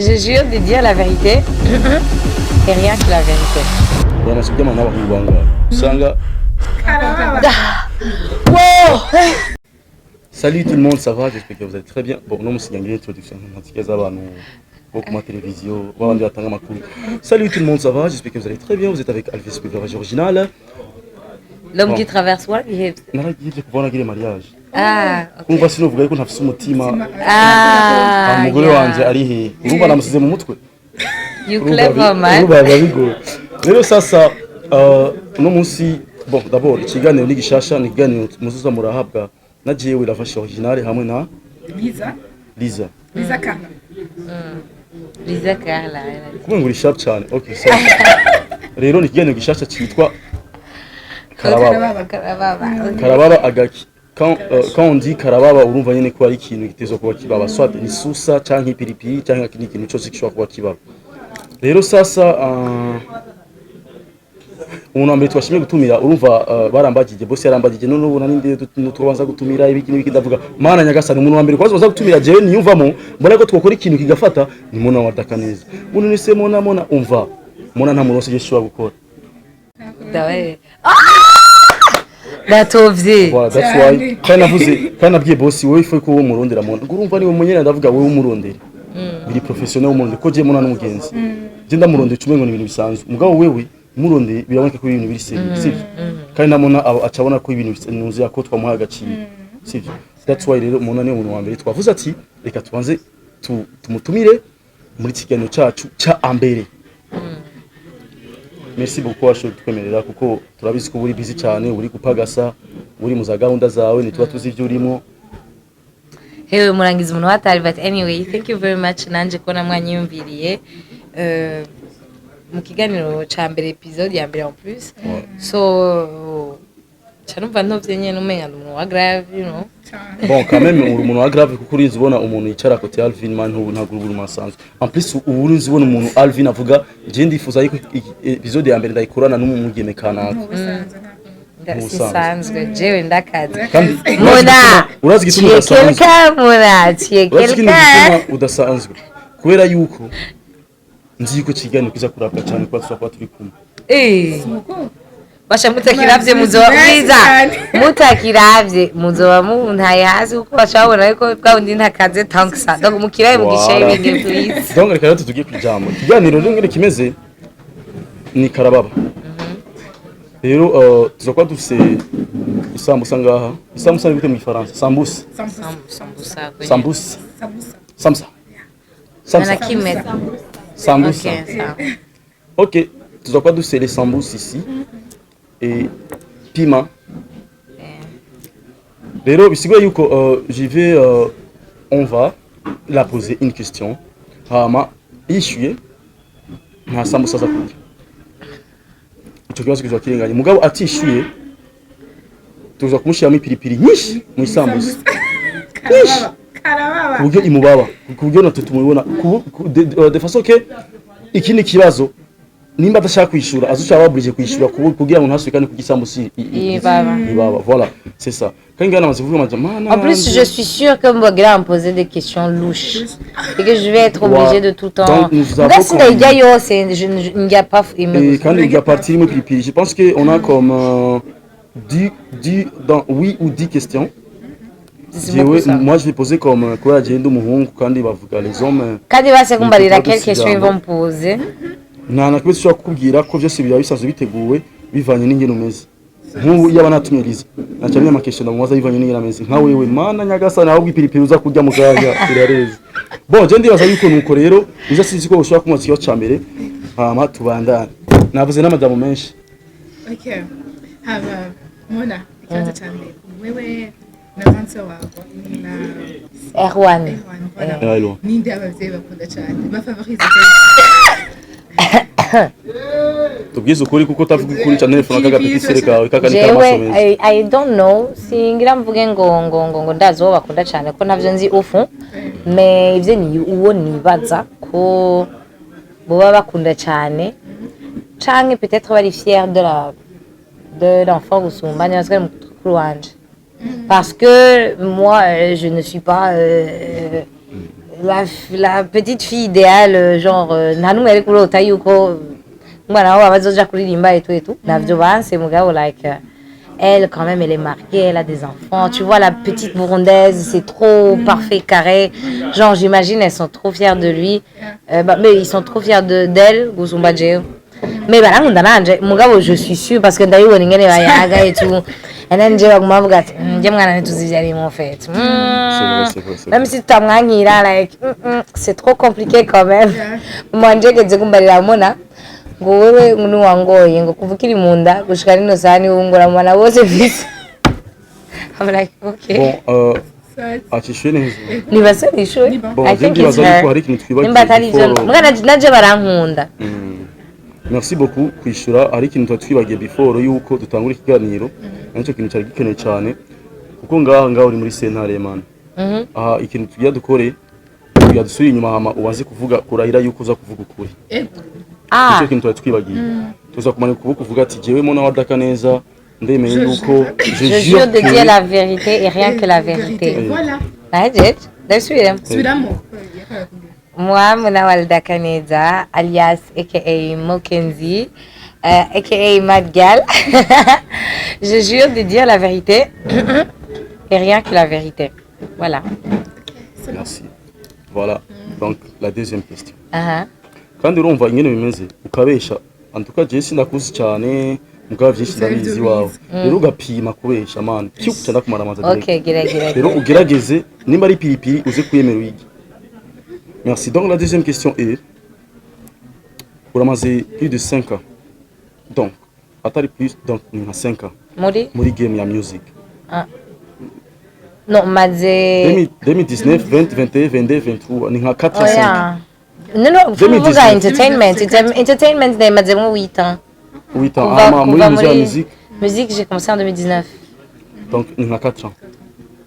Je jure de dire la vérité et rien que la vérité. Wanasubia mama bakubanga. Usanga Wow! Salut tout le monde, ça va? J'espère que vous allez très bien. Bon, non, c'est une introduction. Beaucoup ma télévision. Salut tout le monde, ça va? J'espère que vous allez très bien. Vous êtes avec Alvis Beverage Original. L'homme qui traverse what? Naragiye kubona gire mariage. Ah, Kumva sinovuga yuko ntafise umutima. ah, Umugore wanje ari he? Urumva namusize mu mutwe. You clever man. Urumva bigo. Rero sasa no munsi bon d'abord ikiganiro ni gishasha ni ikiganiro muzuza murahabwa na jewe Ravage Original hamwe na Liza Carla. Liza Carla. kumwe nguri sharp cyane. Okay, so rero ni ikiganiro gishasha cyitwa Karababa agaki. Quand on dit Karababa urumva nyene ko ari ikintu gitezo kuba kibaba soit ni susa canke ipiripiri canke akindi kintu cyose gishobora kuba kibaba. Rero sasa umuntu ambere twashimye gutumira urumva barambagije boss yarambagije none ubona ninde tubanza gutumira ibiki n'ibiki ndavuga mana nyagasani umuntu ambere kwazo baza gutumira jewe niyumvamo mbona ko twokora ikintu kigafata ni mona wadaka neza umuntu nise mona umva mona nta muronse gishobora gukora Dawe. Datovye. Voilà, that's why kandi nabwiye boss wowe ifu ko umurondera mona urumva niwe munyene ndavuga wowe umurondera biri professionnel umurondera ko je mona n'umugenzi je ndamurondera cumengo ni ibintu bisanzwe mugabo wewe muronde biraboneka ko ibintu biri sivyo kandi namona acabona ko ibintu nuzi yako twamuha agaciro sivyo that's why rero umuntu ni umuntu wa mbere twavuze ati reka tubanze tumutumire muri kiganiro cyacu cya ambere. Merci beaucoup washo twemerera kuko turabizi ko buri busy cyane uri gupagasa uri mu za gahunda zawe ni tuba tuzi ibyo urimo. Hewe murangiza umuntu watari but anyway thank you very much nanje ko namwanyumviriye mu kiganiro ca mbere episode ya mbere en plus so chanumva ntovye nyene umenya umuntu wa grave you know bon quand même umuntu wa grave kuko urizi ubona umuntu yicara kote Alvin man ntabwo uri masanzwe en plus urizi ubona umuntu Alvin avuga je ndifuza yuko episode ya mbere ndayikorana n'umugeme kanaka sisanzwe jewe ndakaze mona urazi gituma udasanzwe quelqu'un udasanzwe kubera yuko nzi ko kiganiro kiza kurabwa cyane kwa twa turi kumwe basha mutakiravye muzoba bwiza mutakiravye muzoba muntaye hasi kuko bashobora yuko bwawundi ntakaze tanksa donc mukiraye mugishaye ibintu please donc reka tugiye kwijambo kiganiro rero ngene kimeze ni Karababa rero tuzakwa dufise isambusa ngaha isambusa bite mu Gifaransa sambusa sambusa ok tuzakwa dufise les sambusa ici et piment rero bisigaye yuko j'y vais on va la poser une question hama ishuye nta sambusa za kurya ico kibazo kizwa kirenganye mugabo atishuye tuza kumushiramo ipiripiri nyinshi mu isambusa Karababa kuburyo imubaba kuburyo natwe tumubona de façon que ikindi kibazo nimba adashaka kwishura azuca baburije kwishura kugira ngo ntasubikane ku gisambusi ibaba voilà c'est ça quand ngana amaze kuvuga majamana en plus je suis sûr que Mbogira me poser des questions louches et que je vais être obligé de tout le temps merci d'ailleurs yose je n'y a pas quand il y a partie mo pipi je pense que on a comme 10 dans oui ou 10 questions. Moi je vais poser comme quoi agenda umuhungu kandi bavuga les hommes kandi base kumbarira quelle question ils vont me poser nta kibazo cyo kukubwira ko byose biba bisanzwe biteguwe bivanye n'ingeno umeze nk'ubu yaba natumiriza nacyo niyo makesho ndamubaza bivanye n'ingeno ameze nka wewe mana nyagasana ahubwo ipiripiri uza kurya mu ganya irareze bon je ndibaza yuko nuko rero uza sinzi ko ushobora kumwa kiyo ca mbere hama tubandana navuze n'amadamu menshi. Okay haba mona ikibazo ca mbere wewe na dancer wako na Erwan ninde abavyeyi bakunda cyane bafavorize tubwize ukuri kuko utavuga ukuri cyane telefone kagapitisere kawe kakani kamasomeza I don't know singira mvuge ngo ndazi uwo bakunda cyane ko navyo nzi ufu mais ivyo ni uwo nibaza ko boba bakunda cyane canke peut-être bari fier de l'enfant gusumba nyanswe mukuru wanje parce que moi je ne suis pas la petite fille idéale genre nta numwe ari kurota yuko umwana wabo bazoja kuririmba et tout navyo banse mugabo like elle quand même elle est mariée, elle a des enfants, tu vois la petite burundaise, c'est trop parfait carré, genre j'imagine elles sont trop fières de lui, mais ils sont trop fiers d'elle gusumba jewe. Mais barankunda nanje mugabo je suis sûre parce que ndabibona ingene bayaga et tout. Et then je baguma bavuga ati njye mwana ntituzivyari mu fait. C'est vrai. Même si tutamwankira like c'est trop compliqué quand même. Moi njegeze kumbarira mona ngo wewe nuwangoye ngo kuva ukiri mu nda gushika rino sahani wungura mwana bose vise. I'm like okay. Bon acishuye neza. Nibasanishuye. Bon I think it's ndibaza ko hari ikintu twibagiye. Nimba atari ivyo mwana naje barankunda. Merci beaucoup kwishura hari ikintu twibagiye before yuko dutangura ikiganiro nicyo kintu cyari gikeneye cyane kuko ngaha uri muri sentare man. Aha ikintu tugiye dukore tugiye dusubira inyuma hama ubanze kuvuga kurahira yuko uza kuvuga ukuri. Nicyo kintu twibagiye. Tuza kumanya kuvuga ati jewe mona wadaka neza ndemeye yuko je jure de dire la vérité et rien que la vérité. Voilà. Naje ndasubira. Subiramo. Moi, Mona Walda Kaneza, alias aka Mokenzi, aka Madgal. Je jure de dire la vérité et rien que la vérité. Voilà. Merci. Voilà. Donc, la deuxième question. Kandi urumva ingene bimeze ukabesha en tout cas je sinakuzi cyane mugabo byinshi ndabizi wawe rero ugapima kubesha man cyo cyanda kumara amazi okay gira rero ugerageze nimba ari piripiri uze kuyemera uyige. Merci. Donc la deuxième question est pour amaze plus de 5 ans. Donc atari plus donc ni 5 ans muri game ya music. Non maze 2019 20 21 22 23 ni nka 4 ans. Non, vuga entertainment. Entertainment, c'est maze 8 ans. 8 ans. Muri musique. Musique, j'ai commencé en 2019. Donc, il y a 4 ans.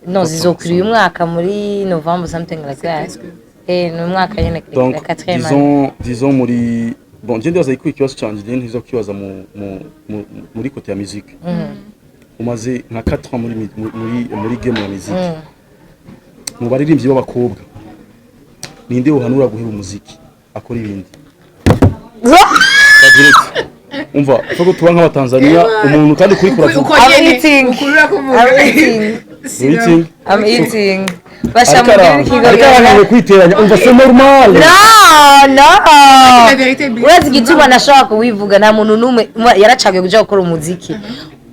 Non, zizokuri umwaka muri November something like that. No mwaka nyene donc 4e année. Disons muri bon, je ndaza iko ikibazo cyanje je ntizo kibaza muri côté ya musique. Umaze nka 4 ans muri game ya musique. Mu baririmbyi b'abakobwa. Ninde uhanura guheba umuziki akora ibindi umva foko tuba nk'abatanzania umuntu kandi kuri kura I'm eating bashamubiri kigo kwiteranya umva c'est normal no urazi gituma nashaka kuwivuga nta muntu numwe yaracagiye kuja gukora umuziki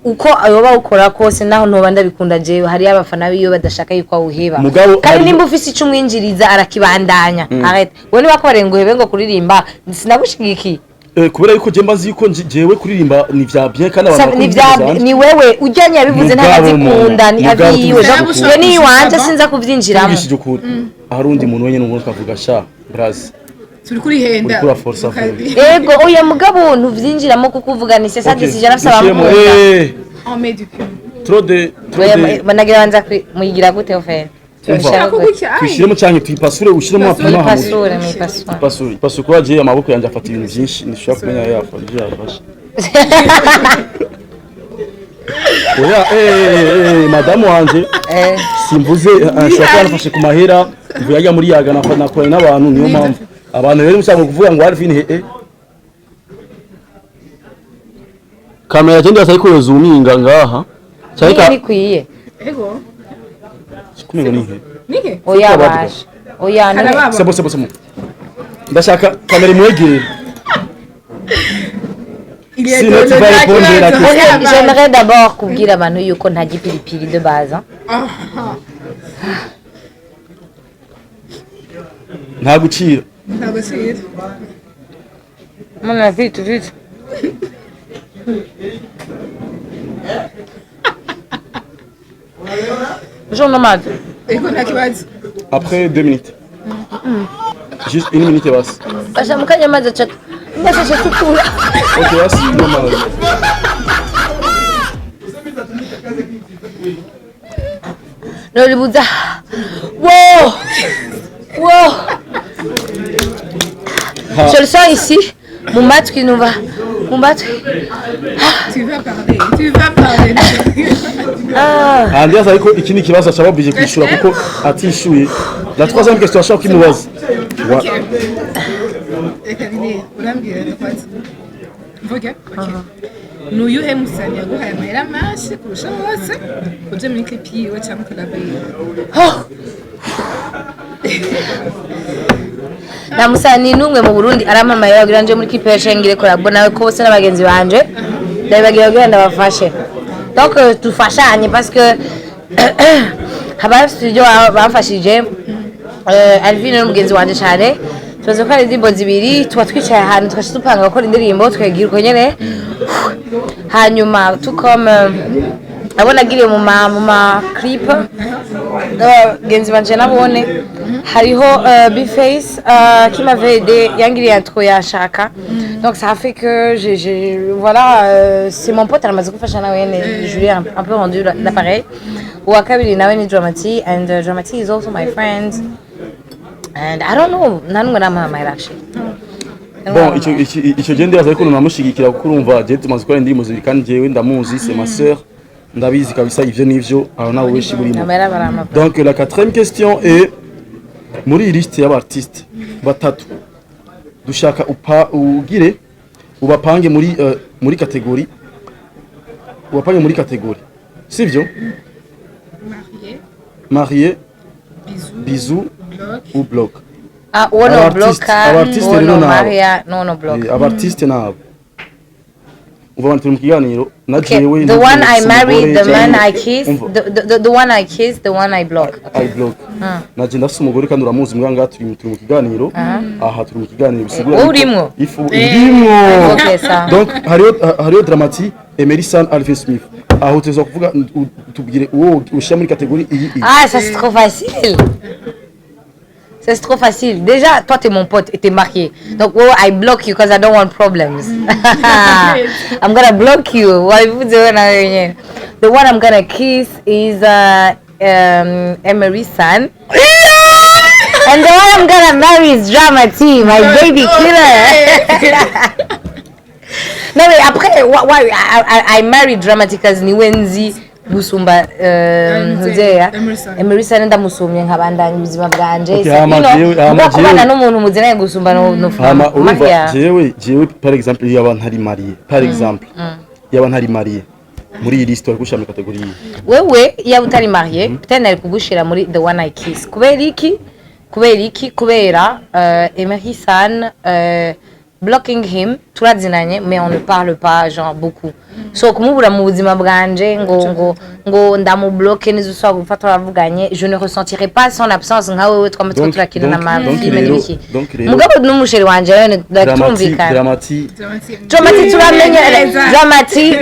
uko ayoba ukora kose naho ntoba ndabikunda jewe hari abafana biyo badashaka yuko awuheba kandi nimba ufise icyo umwinjiriza arakibandanya arrête we niba ko nguhebe ngo kuririmba sinagushigikiye kubera yuko je mbazi yuko jewe kuririmba ni vya bien kandi abantu ni wewe ujyanye yabivuze ntabazikunda ni abiwe je ni wanje sinza kuvyinjiramo harundi muntu wenye n'umuntu kavuga sha braz turi kuri henda kuri force ego oya mugabo ntuvyinjiramo kuko uvuga ni c'est ça décision afisa bamukunda en met du cul trop de banagira banza muyigira gute ofere kwishiremo cyane tuyipasure ushiremo apima pasure pasure kwa je amaboko yanje afata ibintu byinshi nishaka kumenya yafashe oya madame wanje simvuze ashaka nafashe ku mahera mvuye muri yaga nakora n'abantu niyo mpamvu abantu rero mushaka kuvuga ngo Alvin kamera je ndasa iko zoominga ngaha cyarika nikwiye ego kumengo nihe oya baje oya ni sebo ndashaka kamera imwegere j'aimerais d'abord kubwira abantu yuko nta gipiripiri de base nta gucira mwana vite Bonjour nomade. Après 2 minutes. Juste 1 minute et basse. Basha mukanya maze chat. Mbasha tukura. OK, merci normal. No libuza. Wow. Je le sens ici. Mon match qui nous va. Mon match. Tu vas parler. Andiaza ariko ikindi kibazo cyababije kwishura kuko atishuye La troisième question, ashaka kimubaza. Ok. Reka bine urambwira ndakwatse. Mvuge. Okay. N'uyuhe musani yaguhaye amahera menshi kurusha bose uje muri clip yiwe cyangwa collab yiwe? Na musani numwe mu Burundi aramamaye kugira nje muri clip yashengire collab nawe ko bose n'abagenzi banje ndabibagira kugira ndabafashe. Donc tufashanye parce que haba studio bamfashije Alvin n'umugenzi wanje cyane tumaze gukora indirimbo zibiri tuba twicaye ahantu tugaca dupanga gukora indirimbo tukagira uko nyene hanyuma tukome abona agiriye mu ma clip genzi banje nabone hariho Bface qui m'avait aidé yangiriye atwo yashaka donc ça a fait que voilà c'est mon pote amaze gufasha nawe ne je lui ai un peu rendu l'appareil wa kabiri nawe ni Dramati and Dramati is also my friend and I don't know nanumwe namamaye actually. Bon, icyo gende yaza ariko namushigikira kuko urumva je tumaze gukora indirimbo zibiri kandi jewe ndamuzi c'est ma sœur ndabizi kabisa ivyo nivyo aho nawe weshi burimo. Donc la quatrième question est muri liste y'abartiste batatu dushaka ugire ubapange muri catégorie ubapange muri catégorie sivyo? Marié bisous ou bloc. Ah, uno bloka, uno Maria, no bloka. Abartiste nabo. Uva turi mu kiganiro na jewe. The one I married, the man I kissed, the one I kissed, the one I block. I block. Na je ndafise umugore kandi uramuzi mbwa turi mu kiganiro. Aha turi mu kiganiro bisigura. Urimo. Urimo. Okay, ça. Donc hariyo Dramati, Emery San, Alvin Smith. Aho tuzo kuvuga tubwire uwo ushya muri catégorie iyi. Ah, ça c'est trop facile. C'est trop facile. Déjà, toi, t'es mon pote et t'es marié. Donc, oh, I block you because I don't want problems. I'm gonna block you. The one I'm gonna kiss is Emery San. And the one I'm gonna marry is Dramati, my baby killer. No, mais après, why I married Dramati because Niwenzi gusumba Emery San ndamusumye nkabandanya ubuzima bwanje kubana n'umuntu muziranye gusumba no fama jewe par exemple y'abantu hari marié par exemple y'abantu hari marié muri iyi liste ariko shamwe categorie wewe yaba utari marié peut-être nari kugushira muri the one I kiss kubera Emery San blocking him turazinanye mais on ne parle pas genre beaucoup so kumubura mu buzima bwanje ngo ndamubloke nizuswa gufata bavuganye je ne ressentirai pas son absence nka wewe twamatwa turakina na mafilme n'ibiki mugabo n'umusheri wanje ndatumvikana Dramati turamenye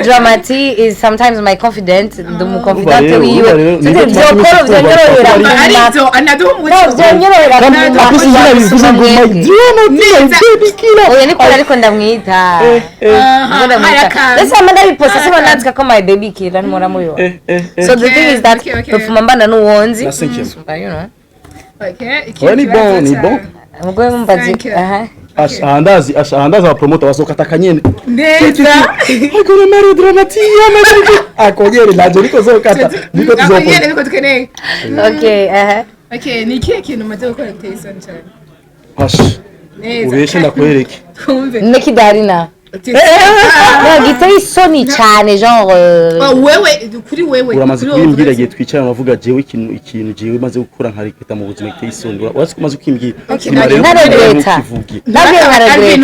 Dramati is sometimes my confidant mu confidant wiwe byokoro byonyorohera ariko anaduhumutse ariko ndamwita ndabiposta sema natska ko my baby killer nimora muyo so the thing is that tufuma mbana n'uwonzi you know okay ni bon mugwe mumbazi ahandazi abapromoter basokata kanyene neza ariko Mario Dramati akonyere naje niko zokata niko tuzokora niko tukeneye okay ni kihe kintu umaze gukora giteye isoni cyane ubeshe ndakwereke neki darina giteye isoni cyane genre wewe kuri wewe uramaze kwimbwira gihe twicara navuga jewe ikintu jewe maze gukora nkariketa mu buzima giteye isoni wasi kumaze kwimbwira naragreta naragreta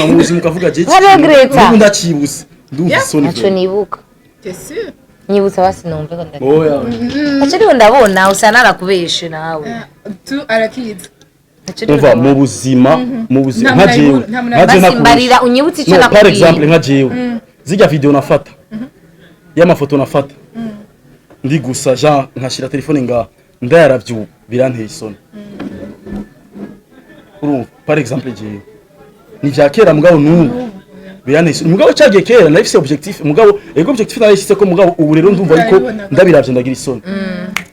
mu buzima ukavuga jewe naragreta ndacibuse ndumva isoni aco nibuka c'est nyibutsa basi numve ko ndabona aco ndabona usa narakubeshe nawe tu arakiza umva mu buzima nka jewe mbarira unyibutse icyo nakubwiye par exemple nka jewe zijya video nafata y'amafoto nafata ndi gusa Jean nkashira telefone ngaha ndayaravyu biranteye isoni urumva par exemple jewe ni jakera mugabo n'ubu biranteye isoni mugabo cyagiye kera nafise objectif mugabo ego objectif narishyize ko mugabo ubu rero ndumva ariko ndabiravye ndagira isoni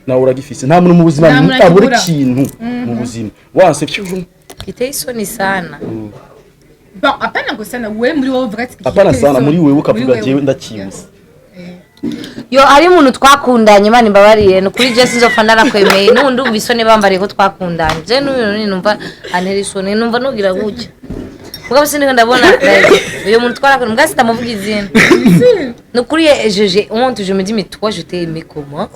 nawe uragifise nta muntu mu buzima ntaburi kintu mu buzima wanse cyujum giteye isoni sana bon apana ngo sana we muri wowe uvuga ati apana sana muri wewe ukavuga jewe ndakibuza yo hari umuntu twakundanye Imana imbabariye no kuri je sinzopfa ndanakwemeye n'undi umva isoni bambariye ko twakundanye je n'uyu numva antera isoni numva nugira gutya mugabo sindi ndabona uyo muntu twarakundanye mbwa sitamuvuga izina no kuri je honte je me dis mais toi je t'ai aimé comment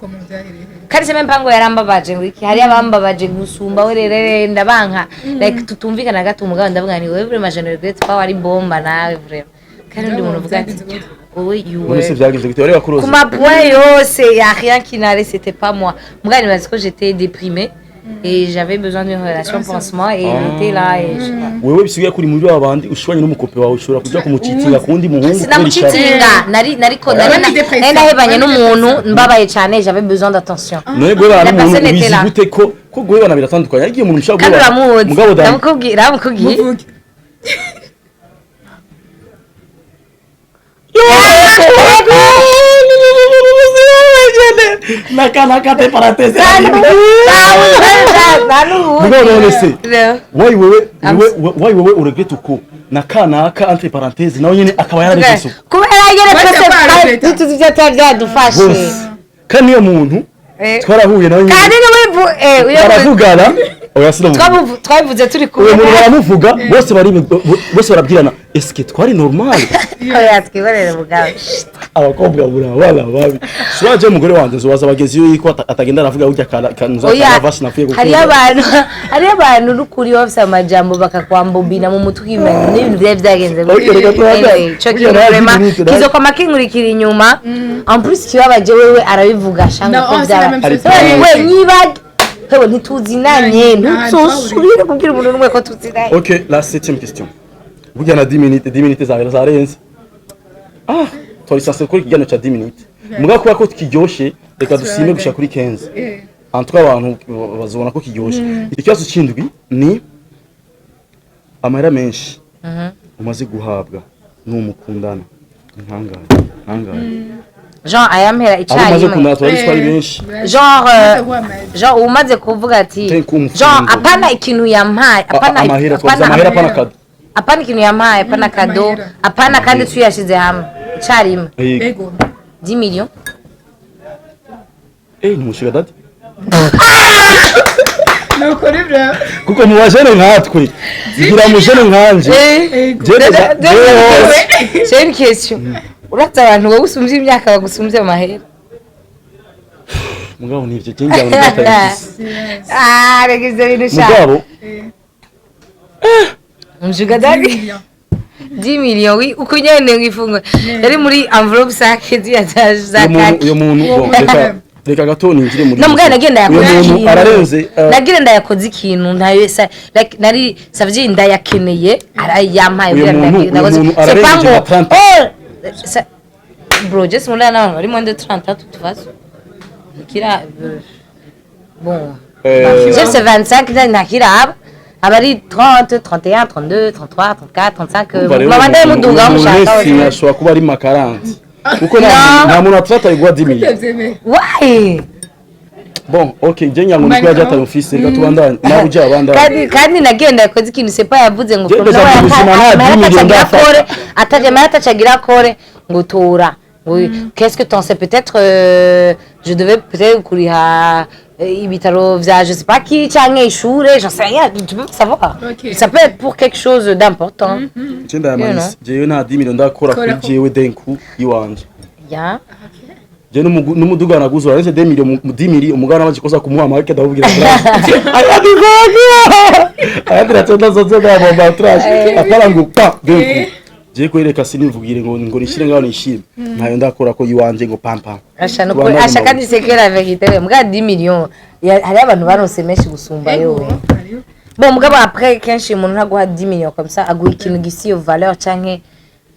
kandi se mempango yarambabaje ngo iki hari abambabaje gusumba we rere ndabanka like tutumvikana gato umugabo ndavuga ni wewe vraiment je ne regrette pas wari bomba nawe vraiment kandi ndi umuntu uvuga ati oui you were kuma point yose y a rien qui n'allait c'était pas moi mugabo parce que j'étais déprimée et j'avais besoin d'une relation pansement et il était là et wewe bisigaye kuri muri abandi ushwanye n'umukope wawe ushobora kuja kumucitinga kundi muhungu sinamucitinga nariko ndahebanye n'umuntu mbabaye cyane j'avais besoin d'attention none gwe bana umuntu ubizi gute ko gwe bana biratandukanye yagiye umuntu ushaka gwe mugabo ndamukubwira Naka te parenthèse. Wewe uregrete uko naka entre parenthèse nawe nyene akaba yararegeso. Kubera yere twese byadufashe. Kandi niyo muntu twarahuye nawe nyene. Kandi niwe baravugana twabivuze turi kumwe. Umuntu baramuvuga bose barabwirana est-ce que twari normal? Oya twibarere mugabo. Abakobwa burabana babi swaje umugore wanjye zobaza bagezi yuko atagenda aravuga ujya kanuza karavasi nafuye gukora hari abantu rukuri bafise amajambo bakakwambobina mu mutwe imanye n'ibintu byagenze cyo kintu kizo kwa makinkurikira inyuma en plus kibabaje wewe arabivuga shanga ko byaba wewe nyibage hewe ntituzinanye ntuzosubire kubwira umuntu numwe ko tuzinanye. OK, la 7e question burya na 10 minutes zarenze twari sase kuri kijyano cha 10 minutes muga kuba ko kiryoshe reka dusime gusha kuri 15 antwa abantu bazobona ko kiryoshe ikibazo cy'indwi ni amara menshi umaze guhabwa n'umukundana nkangana Jean ayampera icyayi Jean umaze kuvuga ati Jean apana ikintu yampaye apana kado apana ikintu yampaye apana kado apana kandi tuyashize hamwe icyarimwe Ego 10 millions ntimushiga dati nuko rero kuko mubajene nkatwe zigira mujene nkanje c'est une question uratsa abantu wowe usumvye imyaka bagusumvye amahera mugabo nivyo jenga ndatayizi regize bintu sha mugabo mjuga dadi 10 millions oui ukunyene ngifungwa yari muri envelope sake ya zakaki uyo muntu reka gato ninjire muri namugana nagenda yakoze ararenze nagenda yakoze ikintu ntayo like nari savye ndayakeneye arayampaye nakoze c'est bro just mula na ari moins de 30 tuvazo kira bon c'est 25 nakira abari 30 31 32 33 34 35 mabanda muduga umushaka sinashobora kuba ari makaranti kuko nta muntu atfata igwa 10 millions why bon OK je nyango niko yaje atamufise reka tubandanye nawe uje abanda kandi nagenda yakoze ikintu sepa yavuze ngo ataje marata chagira kore ngutura qu'est-ce que t'en sais peut-être je devais peut-être kuriha ibitaro vya je sais pas qui canke ishure j'en sais rien tu peux savoir ça peut être pour quelque chose d'important Cenda yamanisi jewe na 10 millions ndakora kuri jewe denku iwanje ya je n'umuduga naguzo arese 10 millions umugana amaje koza kumuha market ndabubwira ayadira tenda zozo da bomba trash apara ngo pa denku je kwereka sinivugire ngo nishire ngaho nishime ntayo ndakora ko iwanje ngo pampa asha kandi sekera vérité mbwa 10 millions hari abantu baronse menshi gusumba yowe bon mugabo après kenshi umuntu ntaguha 10 millions comme ça aguha ikintu gisiyo valeur canke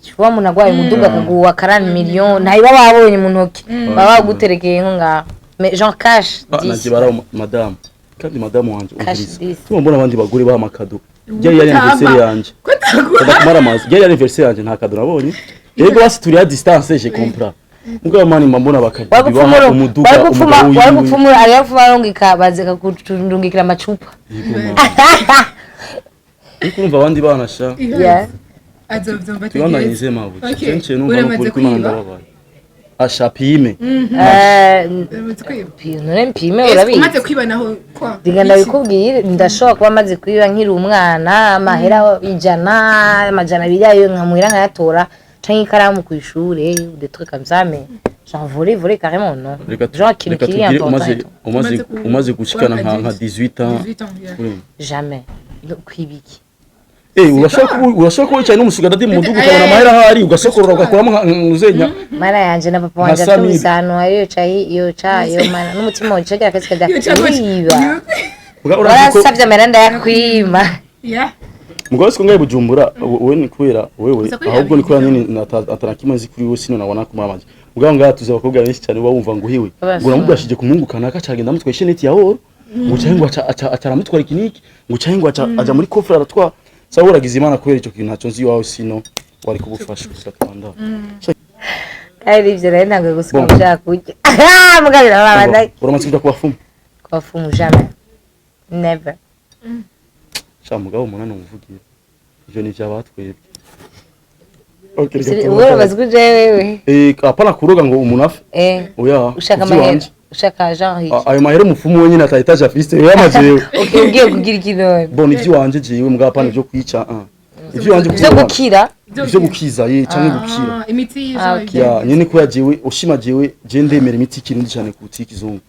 tu vois umuntu agwaye umuduga akaguha 40 millions ntayo babonye mu ntoki baba guterekeye nko nga mais genre cash 10 nakibara madame kandi madame wanje mbona abandi bagore ba makado yari anniversaire yanje ndakumara amazi yari anniversaire yanje nta kado nabonye yego basi turi à distance je comprends mugabo mani mbona bakagiba umuduga waragupfumura ari yafumarongika bazeka kutundungikira amacupa ikumva abandi banasha azovyumva tubana yizema buke kenshi numva no kuri kumanda babaye ashapime none mpime urabizi umaze kwibanaho kwa diga ndabikubwire ndashobora kuba maze kwiba nkiri umwana amahera 100 amajana 200 ayo nkamuhira nkayatora canke ikaramu ku ishure des trucs comme ça mais j'en voulais carrément non genre qui est important umaze gushikana nka 18 ans jamais kwibiki urashobora kuba wicaye n'umusugadadi mu mudugu ukabona amahera ahari ugasokorora ugakuramo uzenya mara yanje na papa wanje tumisano ayo cayo mana n'umutima wanje cyagera kase kajya kwiba urasabye ameranda yakwima mugabo siko ngaye Bujumbura wowe ni kubera wewe ahubwo ni kubera nyine atanakimazi kuri wowe sino nabona ku mamaje mugabo ngaha tuza abakobwa benshi cyane bawumva ngo hiwe ngo namubwashije kumwungukana akacagenda mutwaye sheneti ya oro ngo cyangwa ngo acaramutwara ikiniki ngo cyangwa ngo aja muri kofra aratwa sawa uragize imana kubera icyo kintu ntacyo nzi wawe sino wari kubufasha gusa kandi ivyo rero ntabwo gusuka mushaka kujya mugabira babanda uramaze kujya kwa fumu jamais never mugabo umuntu n'umuvugira ivyo ni vyabatwebwe wewe bazguje wewe apana kuroga ngo umuntu afa oya ushaka mahera ushaka genre ayo mahera umufumu wenyine atahitaje afiste yamajewe ugiye kugira ikintu bon ivyo wanje jewe mugabo apana byo kwica ivyo wanje byo gukira ivyo gukiza ye canke gukira imiti ya nyene ko yajewe ushima jewe je ndemera imiti kirundi cyane ku kizungu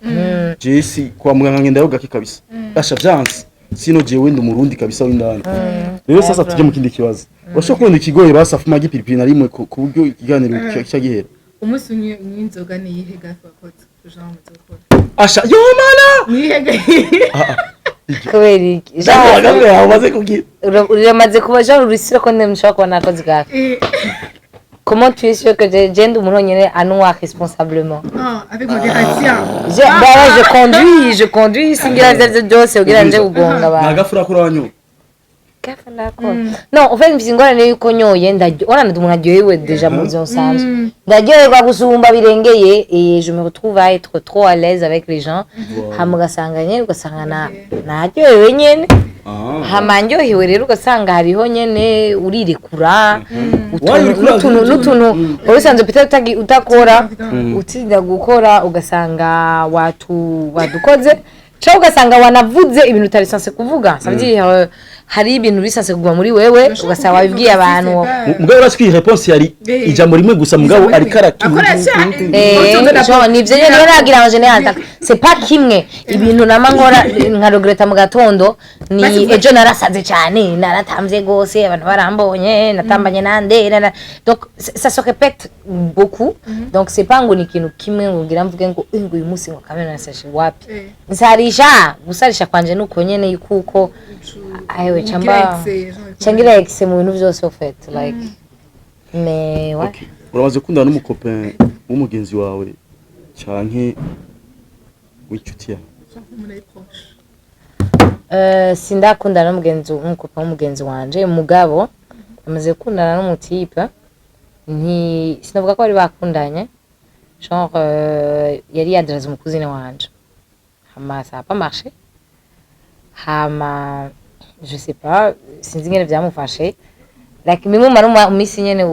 jesi kwa muganga ngenda yoga kabisa asha vyanse sino jewe ndi murundi kabisa w'indani rero sasa tuje mu kindi kibazo washo kubona ikigoye basafuma gipiripiri na rimwe ku buryo ikiganiro cyagihera umusunyi n'inzoga ni yihe gafa wakoze jean muzokora asha yo mana ni yihe kubera iki jean amaze kugira uramaze kuba jean urisira ko ndemshaka ko nakoze gafa comment tu es sûr que j'ai umuntu nyene anwa responsablement avec modération je conduis singira zeze byose ugira nje kugonga ba nagafura kuri wanyu gafa nako non en fait mvingorane yuko nyoye ndabona umuntu aryohewe déjà mu byo nsanzwe ndaryoherwa gusumba birengeye et je me retrouve à être trop à l'aise avec les gens hamugasanga nyene ugasanga naryohewe nyene hamanyohewe rero ugasanga hariho nyene urirekura utuntu urusanzwe pita utakora utinda gukora ugasanga wadukoze cyangwa ugasanga wanavuze ibintu utarisanse kuvuga savye hari ibintu bisanse kugwa muri wewe ugasanga wabibwiye abantu mugabo uraswi réponse yari ijambo rimwe gusa mugabo ari karaki nivyo rero nagira en général c'est pas kimwe ibintu namankora nka regreta mu gatondo ni ejo narasaze cyane naratamvye gose abantu barambonye natambanye nande donc ça se répète beaucoup donc c'est pas ngo ni kintu kimwe ngo ngira mvuge ngo uyu munsi ngo kamera nasashe wapi nsarisha gusarisha kwanje nuko nyene yuko ayo changira exe mu bintu byose fait like mais ouais uramaze kundana n'umucopain w'umugenzi wawe canke w'icuti ya sindakundana n'umugenzi w'umucopain w'umugenzi wanje mugabo amaze kundana n'umutipe sinavuga ko bari bakundanye genre yari yadresse mu cousine wanje hama ça a pas marché hama je sais pas sinzi ngene byamufashe like mimi mara umisi nyene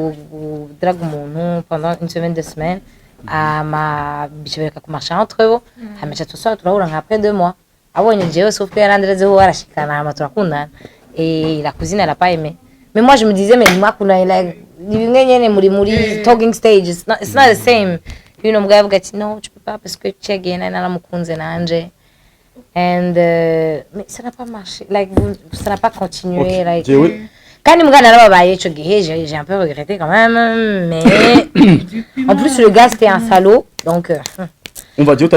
drag umuntu pendant une semaine 2 semaines ama bichobeka ku marché entre eux hama tout turahura nka après 2 mois abonye jewe sauf que yarandreze ho arashikana hama turakundana et la cousine elle a pas aimé mais moi je me disais mais moi kuna like bimwe nyene muri talking stage it's not the same you know mugabo gati no tu peux pas parce que tu agena naramukunze nanje and mais ça n'a pas marché like ça n'a pas continué like quand il me regarde là-bas ico gihe j'ai un peu regretté quand même mais en plus le gars c'était un salaud donc on va dire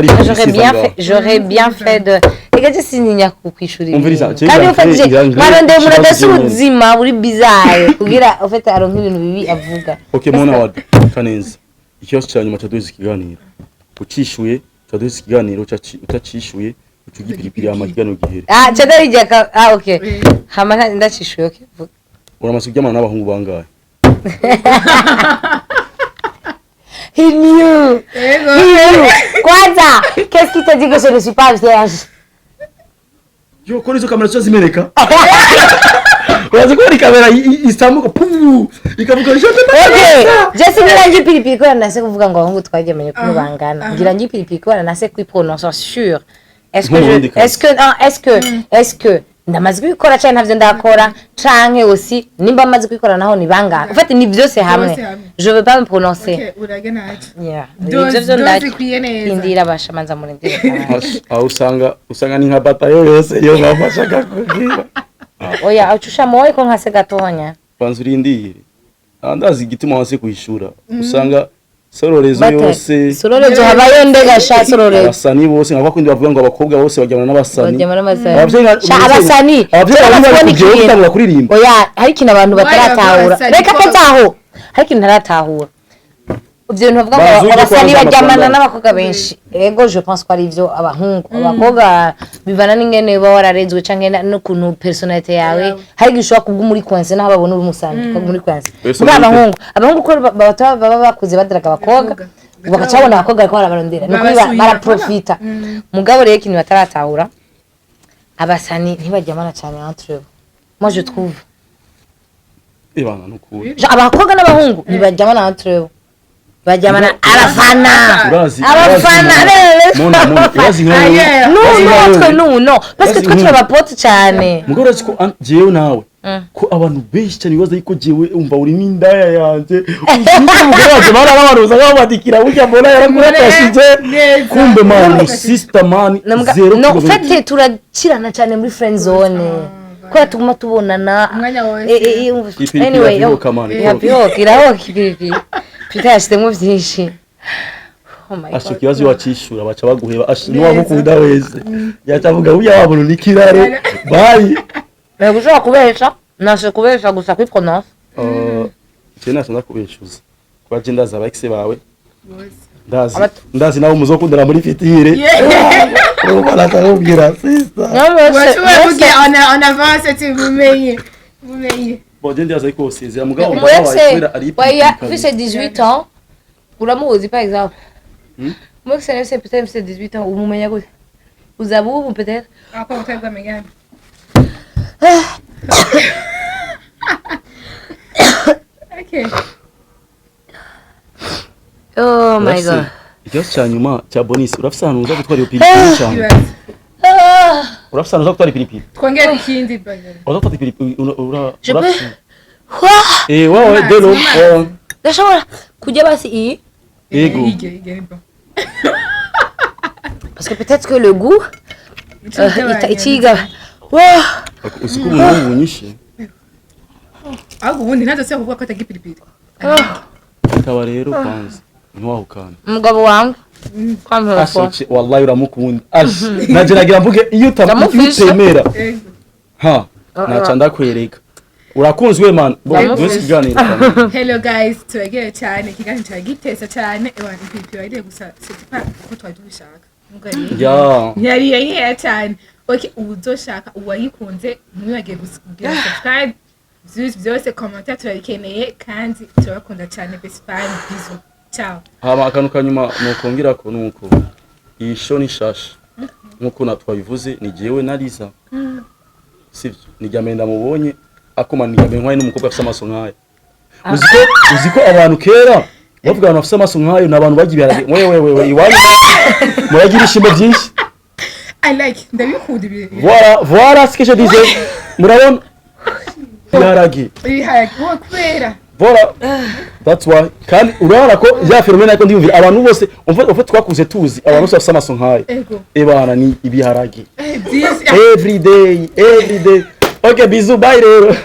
j'aurais bien fait de regarde si ninya kukwishuri on veut ça kandi ufate marande umuntu adasuzima uri bizarre kugira ufate aronka ibintu bibi avuga okay mona wad kaneza ikibazo cyanyuma cyaduze ikiganiro ucishuye cyaduze ikiganiro utacishuye utugipiripiri amajyano gihere cyadari jaka okay hama ndacishuye okay uramaze kuryamana n'abahungu bangahe He knew. Kwanza, qu'est-ce qui te dit que je ne suis pas vierge? Yo, kuri zo kamera zimereka. urazi ko ari kamera isamuka puvu ikavuga je Okay, je singira ngipilipili ko nase kuvuga ngo ahungu twagemeye kuno bangana. Ngira ngipilipili ko nase kwiprononcer sûr. Est-ce que ndamaze kubikora cyane ntavyo ndakora canke aussi nimba amaze kubikora naho ni bangana. En fait ni byose hamwe. Je veux pas me prononcer. Okay, uragena ati. Yeah. Dozi kwiye neza. Indira bashamanza muri ndira. aho usanga ni nka batayo yose yo bafashaka kugira Oya, achusha moyo ko nkase gatonya. banza urindire andazi igituma wase kuishura usanga sororezo yose Sororezo habayo ndega sha sororezo. abasani bose nkaba kundi bavuga ngo abakobwa bose baryamana n'abasani. Baryamana n'abasani. Abasani abavyeyi gutangura kuririmba. Oya, hari ikintu abantu bataratahura. Reka petaho. Hari ikintu ntaratahura. Ivyo bintu bavuga ngo abasani baryamana n'abakobwa benshi. Ego je pense ko ari ivyo abahungu. Abakobwa bivana n'ingene baba wararezwe canke n'ukuntu personality yawe. Hari gishobora kubwo muri kwanse naho babona uri musani ko muri kwanse. Abahungu ko baba bakuze badiraga abakobwa. Bagaca babona abakobwa ariko barabarondera. Nuko baraprofita. Mugabo rero ikintu bataratahura. Abasani ntibaryamana cyane entre eux. Moi je trouve. Ibana nukuri. Abakobwa n'abahungu ntibaryamana entre eux. Bajamana abafana non parce que toi tu vas pote cyane mugore ko jewe nawe ko abantu benshi cyane bibaza yuko jewe umva uri n'indaya yanje umugore waje barabaruza nk'abadikira burya mbona yarakashije kumbe man sister man zero no fete turakirana cyane muri friend zone ko tuguma tubonana anyway iraho kibiri Pita yashitemo vyinshi. Oh my god. Ashikiwazi wacishura baca baguheba nuwamukunda wese. Yacavuga uya wabona nikiraro. Bye. Nagushaka kubesha, nashe kubesha gusa kwiprononce. Cyena sanda kubeshuza. Kwa jenda za ex bawe. Ndazi nawe muzokundana muri fitire. Ubala tarubwira sister. On avance tu mumenye. Bojende aza iko sezera mugabo Waya fise 18 ans. Uramuzi par exemple. Moi c'est peut-être 18 ans umumenya gute. Uzabu peut-être. Ako utagwa megani. Okay. Oh my god. Ikibazo cya nyuma cya bonus urafise ahantu uza gutwara iyo pilipili cyane. Urafise ahantu uza gutwara pilipili. Twongera ikindi bagere. Uza gutwara pilipili urafise. Wewe delo. Ndashobora kujya basi iyi. Ego. Parce que peut-être que le goût itiga. Usiku umuntu unyishe. Ubundi ntazo se kuvuga ko atagipilipili. Ikaba rero kwanza ntiwahukana. Umugabo wangu kwamvira ko wallahi uramukunda. Naje nagira mvuge iyo utemera. Ha, naca ndakwereka. Urakunzwe man. Bose kiganiro. Hello guys, twegeye cyane kiganiro cyagitesa cyane. Ewa ipilipili wariye gusa c'est pas ko twari tubishaka. Yari yahiye cyane. Okay, uzoshaka uwayikunze ntiwage gusigira subscribe. Byose commentaire turabikeneye kandi turabakunda cyane best fan bizo. Ciao. Hama akantu kanyuma nokongera ko nuko iyi show ni shasha. Nkuko natwabivuze ni jewe na Lisa. Sivyo, ni Jamenda mubonye akoma ni Jamenda n'umukobwa afite amaso nkaya. Uziko abantu kera bavuga abantu afite amaso nkayo nabantu bagibiharage. Wewe iwanyu muragira ishimo byinshi. I like ndabikunda ibi. Voilà ce que je disais. Murabona? Biharage. Wo kwera. Voilà. That's why. Kandi urabona ko ya fenomena yako ndiyumvira abantu bose umva twakuze tuzi abantu bose bafite amaso nkayo. Ebana ni ibiharage. Every day. Okay, bisous, bye rero.